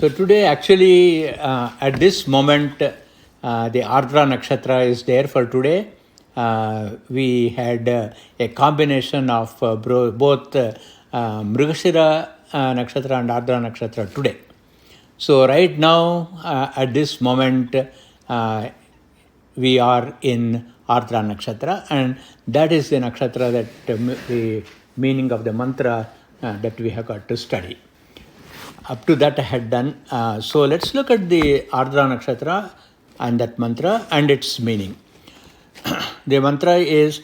So today, actually, at this moment, the Ardra Nakshatra is there for today. We had a combination of both Mrigashira Nakshatra and Ardra Nakshatra today. So right now, at this moment, we are in Ardra Nakshatra, and that is the nakshatra that the meaning of the mantra that we have got to study. Up to that I had done. So let's look at the Ardra Nakshatra and that mantra and its meaning. The mantra is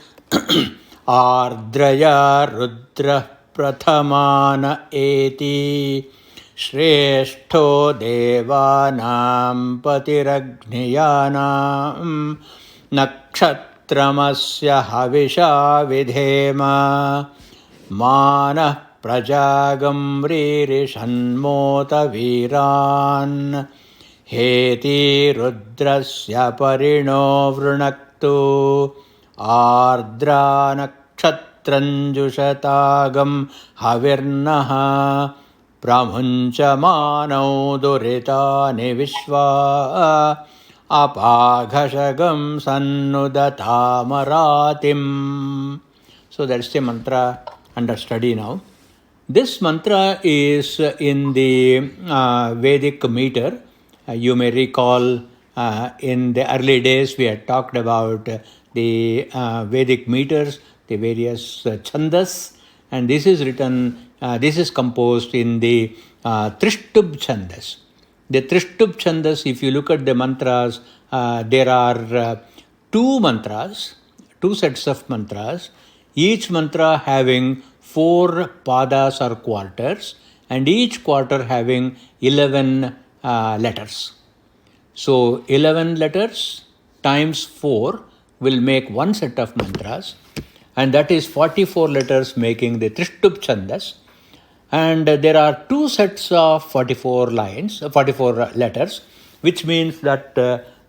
Ardraya Rudra Prathamana Eti Shreshto Devanam Patiragniyanam Nakshatramasya Havisha Vidhema Mana Prajagam Ririshanmota Viran Heti Rudrasya Parino Vrunaktu Ardra Nakchatranjushatagam Havirnaha Pramunchamanau Duritani Vishwa Apaghashagam Sannudatamaratim. So that's the mantra under study now. This mantra is in the Vedic meter. You may recall in the early days we had talked about the Vedic meters, the various chandas, and this is written, this is composed in the Trishtubh chandas. The Trishtubh chandas, if you look at the mantras, there are two sets of mantras, each mantra having 4 padas or quarters, and each quarter having 11 letters. So 11 letters times 4 will make one set of mantras, and that is 44 letters making the Trishtubh chandas. And there are 2 sets of 44 letters, which means that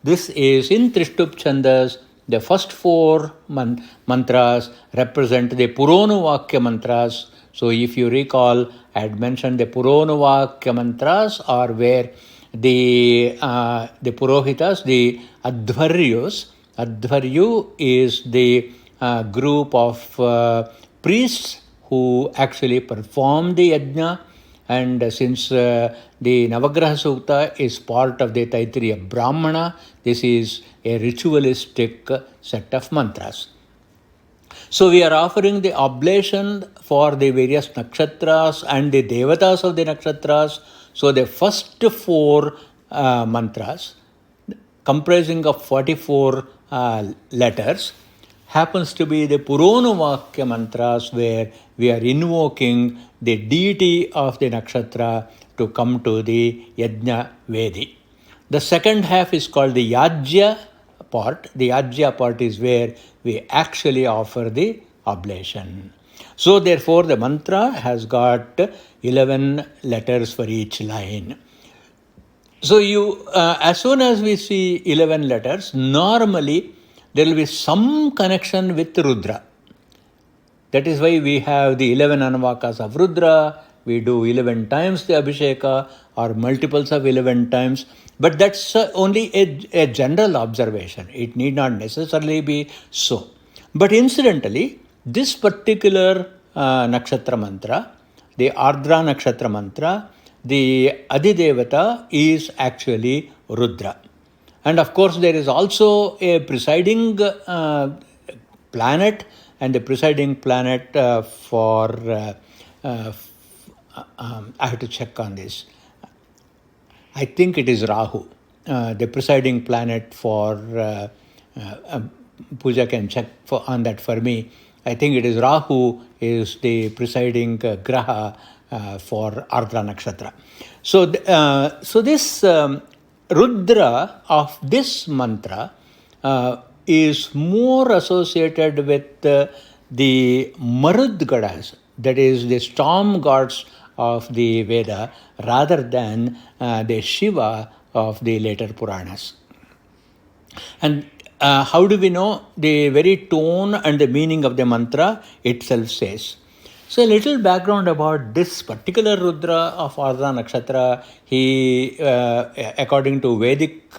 this is in Trishtubh chandas. The first 4 mantras represent the Puronuvakya mantras. So if you recall, I had mentioned the Puronuvakya mantras are where the Purohitas, the Adhvaryu is the group of priests who actually perform the yajna. And since the Navagraha Sukta is part of the Taittiriya Brahmana, this is a ritualistic set of mantras. So we are offering the oblation for the various nakshatras and the devatas of the nakshatras. So the first 4 mantras, comprising of 44 letters, happens to be the Puronuvakya mantras, where we are invoking the deity of the nakshatra to come to the Yajna Vedi. The second half is called the Yajya part. The Yajya part is where we actually offer the oblation. So therefore the mantra has got 11 letters for each line. So as soon as we see 11 letters, normally there will be some connection with Rudra. That is why we have the 11 Anavakas of Rudra. We do 11 times the Abhisheka or multiples of 11 times. But that's only a general observation. It need not necessarily be so. But incidentally, this particular nakshatra mantra, the Ardra Nakshatra mantra, the Adidevata is actually Rudra. And of course, there is also a presiding planet, and the presiding planet I have to check on this. I think it is Rahu, the presiding planet for Pooja can check on that for me. I think it is Rahu is the presiding graha for Ardra Nakshatra. So this Rudra of this mantra is more associated with the Marudgadas, that is the storm gods of the Veda, rather than the Shiva of the later Puranas. And how do we know? The very tone and the meaning of the mantra itself says, So, a little background about this particular Rudra of Ardra Nakshatra. He, according to Vedic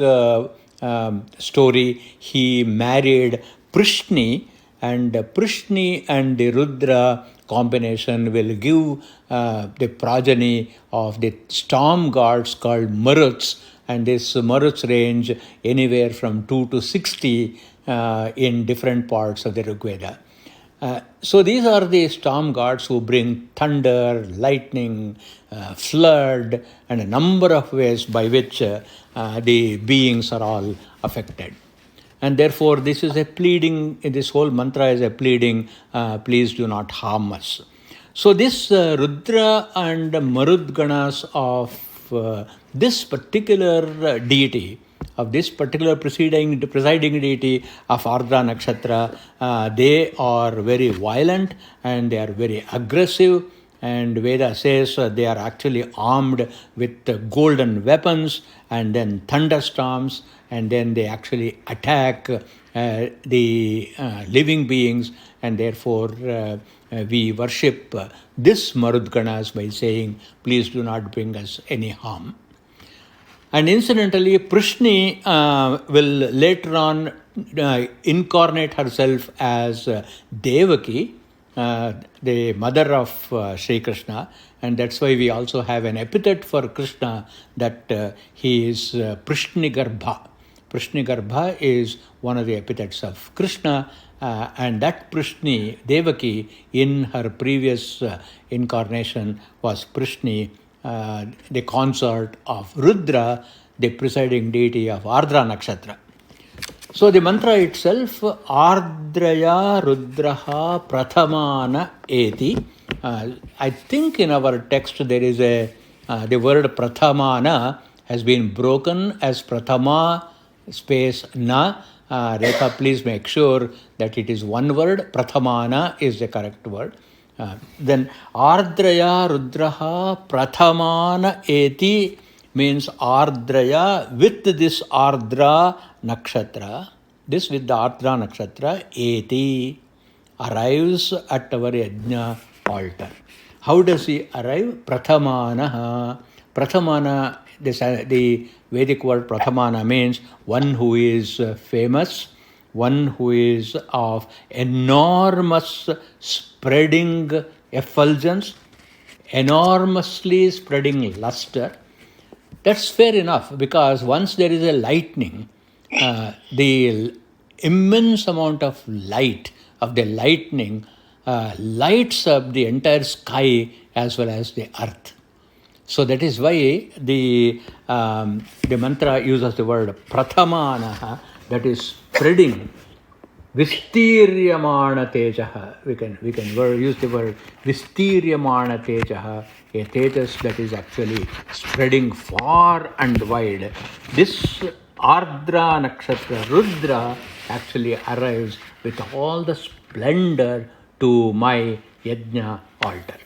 story, he married Prishni, and Prishni and the Rudra combination will give the progeny of the storm gods called Maruts, and this Maruts range anywhere from 2 to 60 in different parts of the Rig Veda. So these are the storm gods who bring thunder, lightning, flood, and a number of ways by which the beings are all affected. And therefore, this is a pleading, this whole mantra is a pleading, please do not harm us. So this Rudra and Marudganas of this particular deity, of this particular presiding deity of Ardra Nakshatra, they are very violent and they are very aggressive. And Veda says they are actually armed with golden weapons and then thunderstorms, and then they actually attack the living beings, and therefore we worship this Marudganas by saying, please do not bring us any harm. And incidentally, Prishni will later on incarnate herself as Devaki, the mother of Sri Krishna, and that's why we also have an epithet for Krishna that he is Prishni Garbha. Prishni Garbha is one of the epithets of Krishna, and that Prishni, Devaki, in her previous incarnation was Prishni, the consort of Rudra, the presiding deity of Ardra Nakshatra. So the mantra itself, Ardraya Rudraha Prathamana Eti. I think in our text there is the word Prathamana has been broken as Prathama space Na. Rekha, please make sure that it is one word. Prathamana is the correct word. Then Ardraya Rudraha Prathamana Eti means Ardraya with this Ardra Nakshatra. This with the Ardra Nakshatra, Eti arrives at our Yajna altar. How does he arrive? Prathamana. Prathamana, the Vedic word Prathamana means one who is famous, one who is of enormous spreading effulgence, enormously spreading luster. That's fair enough, because once there is a lightning, the immense amount of light of the lightning lights up the entire sky as well as the earth. So that is why the mantra uses the word Prathamana, that is spreading. Vistiryamana tejaha. We can use the word Vistiryamana tejaha, a tejas that is actually spreading far and wide. This Ardra Nakshatra Rudra actually arrives with all the splendor to my Yajna altar.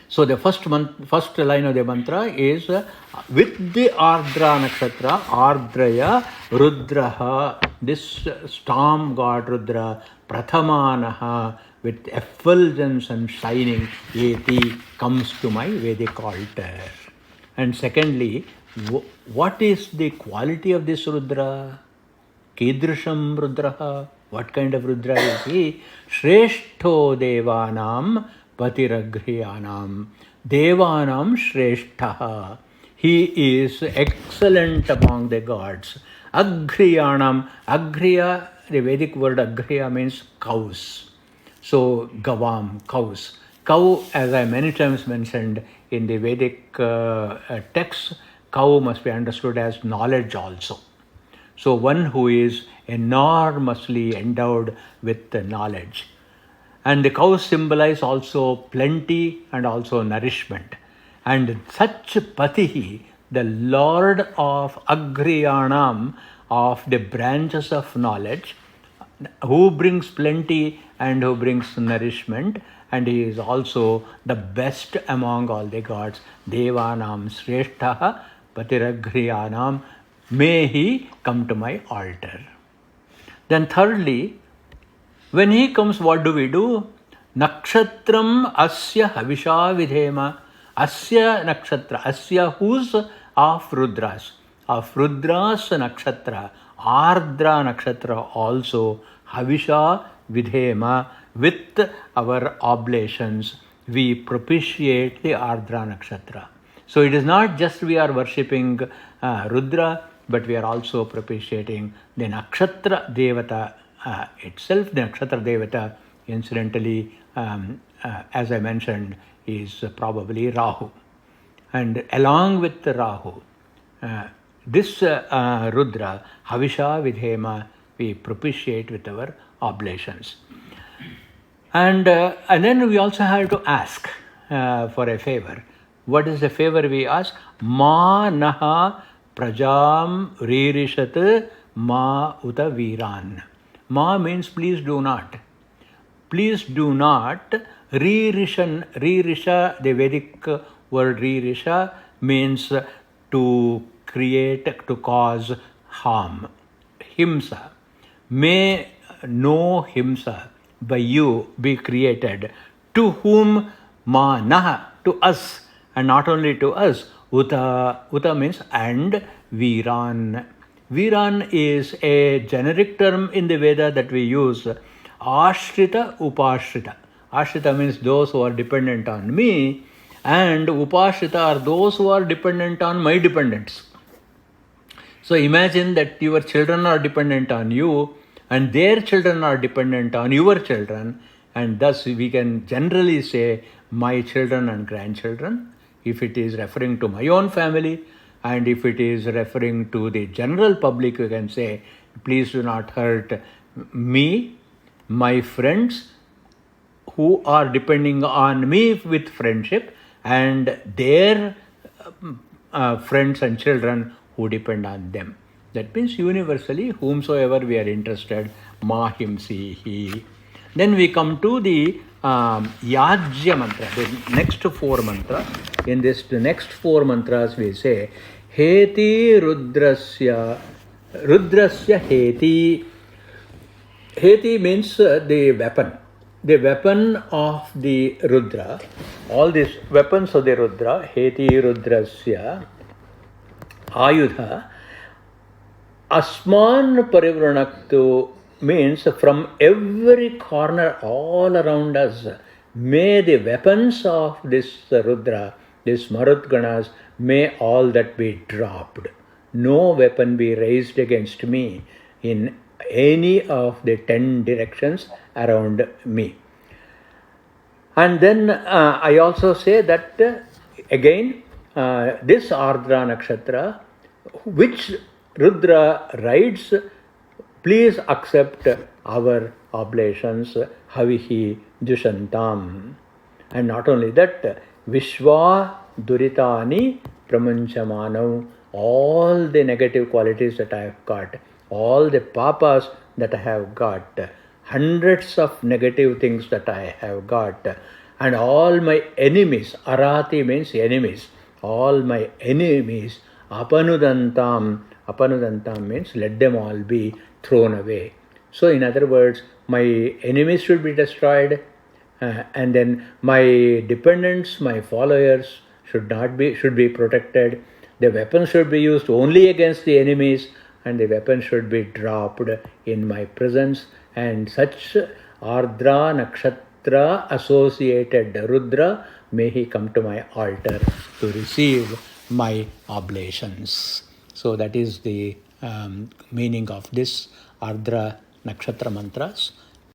So the first line of the mantra is with the Ardra Nakshatra, Ardraya Rudraha, this storm god Rudra, Prathamanaha, with effulgence and shining, Yeti, comes to my Vedic altar. And secondly, what is the quality of this Rudra? Kidrisham Rudraha. What kind of Rudra is he? Shreshto Devanam Patiraghriyanam. Devanam Shreshtaha. He is excellent among the gods. Aghriyanam. Agriya, the Vedic word Agriya means cows. So, Gavam, cows. Cow, as I many times mentioned in the Vedic texts, cow must be understood as knowledge also. So, one who is enormously endowed with knowledge. And the cows symbolize also plenty and also nourishment. And such Patihi, the Lord of Agriyanam, of the branches of knowledge, who brings plenty and who brings nourishment, and he is also the best among all the gods. Devanam Sreshtaha Patiraghriyanam. May he come to my altar. Then thirdly, when he comes, what do? Nakshatram asya havisha vidhema. Asya nakshatra, asya whose? Of Rudras. Of Rudras nakshatra, Ardra Nakshatra also, havisha vidhema, with our oblations, we propitiate the Ardra Nakshatra. So it is not just we are worshipping Rudra, but we are also propitiating the Nakshatra Devata itself. The Nakshatra Devata, incidentally, as I mentioned, is probably Rahu. And along with the Rahu, this Rudra, Havisha Vidhema, we propitiate with our oblations. And then we also have to ask for a favor. What is the favor we ask? Ma naha prajam ririshat ma uta viran. Ma means please do not. Please do not. Ririsha, the Vedic word ririsha means to create, to cause harm. Himsa. May no himsa by you be created. To whom? Ma naha, to us. And not only to us. Uta means and Viran. Viran is a generic term in the Veda that we use. Ashrita, Upashrita. Ashrita means those who are dependent on me, and Upashrita are those who are dependent on my dependents. So imagine that your children are dependent on you, and their children are dependent on your children, and thus we can generally say my children and grandchildren, if it is referring to my own family, and if it is referring to the general public, you can say, please do not hurt me, my friends who are depending on me with friendship, and their friends and children who depend on them. That means universally, whomsoever we are interested, ma himsihi. Then we come to the Yajya mantra, the next four mantras. In this next four mantras we say, Heti Rudrasya Heti. Heti means the weapon. The weapon of the Rudra. All these weapons of the Rudra, Heti Rudrasya Ayudha. Asman Parivranaktu means from every corner all around us, may the weapons of this Rudra, this Marutganas, may all that be dropped. No weapon be raised against me in any of the 10 directions around me. And then I also say that again, this Ardra Nakshatra, which Rudra rides, please accept our oblations, Havihi Dushantam. And not only that, Vishwa Duritani Pramanchamanam, all the negative qualities that I have got, all the papas that I have got, hundreds of negative things that I have got, and all my enemies, Arati means enemies, all my enemies, Apanudantam means let them all be thrown away. So in other words, my enemies should be destroyed, and then my dependents, my followers should be protected. The weapons should be used only against the enemies, and the weapon should be dropped in my presence. And such Ardra Nakshatra associated Rudra, may he come to my altar to receive my oblations. So that is the meaning of this Ardra Nakshatra mantras.